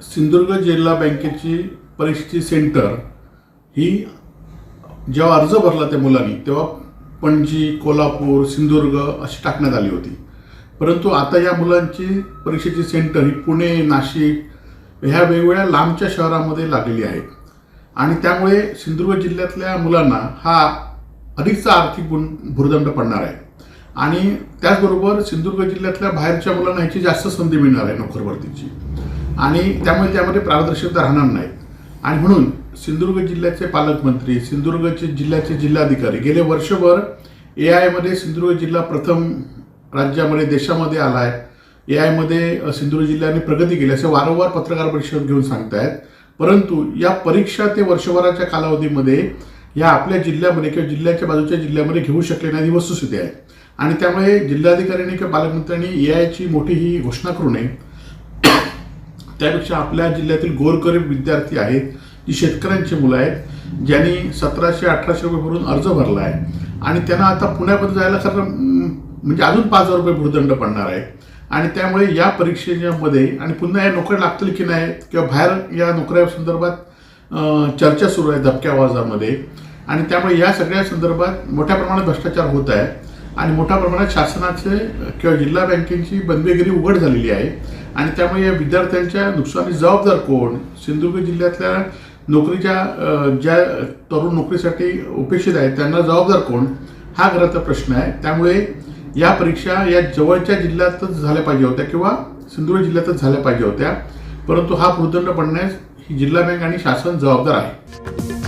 सिंधुदुर्ग जिल्हा बँकेची परीक्षेची सेंटर ही जेव्हा अर्ज भरला त्या मुलांनी तेव्हा पणजी, कोल्हापूर, सिंधुदुर्ग अशी टाकण्यात आली होती. परंतु आता या मुलांची परीक्षेची सेंटर ही पुणे, नाशिक ह्या वेगवेगळ्या लांबच्या शहरामध्ये लागलेली आहे आणि त्यामुळे सिंधुदुर्ग जिल्ह्यातल्या मुलांना हा अधिकचा आर्थिक भुर्दंड पडणार आहे आणि त्याचबरोबर सिंधुदुर्ग जिल्ह्यातल्या बाहेरच्या मुलांना ह्याची जास्त संधी मिळणार आहे नोकर भरतीची आणि त्यामुळे त्यामध्ये पारदर्शकता राहणार नाही. आणि म्हणून सिंधुदुर्ग जिल्ह्याचे पालकमंत्री, सिंधुदुर्गचे जिल्ह्याचे जिल्हाधिकारी गेले वर्षभर AI मध्ये सिंधुदुर्ग जिल्हा प्रथम राज्यामध्ये देशामध्ये आला आहे. AI मध्ये सिंधुदुर्ग जिल्ह्याने प्रगती केली असे वारंवार पत्रकार परिषद घेऊन सांगतायत. परंतु या परीक्षा ते वर्षभराच्या कालावधीमध्ये या आपल्या जिल्ह्यामध्ये किंवा जिल्ह्याच्या बाजूच्या जिल्ह्यामध्ये घेऊ शकले नाही ही वस्तुस्थिती आहे आणि त्यामुळे जिल्हाधिकाऱ्यांनी किंवा पालकमंत्र्यांनी AI ची मोठी ही घोषणा करू नये. त्यापेक्षा आपल्या जिल्ह्यातील गोरगरीब विद्यार्थी आहेत, जी शेतकऱ्यांची मुलं आहेत, ज्यांनी 1700-1800 रुपये भरून अर्ज भरला आहे आणि त्यांना आता पुण्यापर्यंत जायला खरं म्हणजे अजून 5,000 रुपये भूर्दंड पडणार आहे आणि त्यामुळे या परीक्षेमध्ये आणि पुन्हा या नोकऱ्या लागतील की नाही किंवा बाहेर या नोकऱ्या संदर्भात चर्चा सुरू आहे दबक्या आवाजामध्ये आणि त्यामुळे या सगळ्या संदर्भात मोठ्या प्रमाणात भ्रष्टाचार होत आहे आणि मोठ्या प्रमाणात शासनाचे किंवा जिल्हा बँकेची बंदीगिरी उघड झालेली आहे आणि त्यामुळे या विद्यार्थ्यांच्या नुकसानी जबाबदार कोण? सिंधुदुर्ग जिल्ह्यातल्या नोकरीच्या ज्या तरुण नोकरीसाठी अपेक्षित आहेत त्यांना जबाबदार कोण? हा खरं तर प्रश्न आहे. त्यामुळे या परीक्षा या जवळच्या जिल्ह्यातच झाल्या पाहिजे होत्या किंवा सिंधुदुर्ग जिल्ह्यातच झाल्या पाहिजे होत्या, परंतु हा भूर्दंड पडण्यास ही जिल्हा बँक आणि शासन जबाबदार आहे.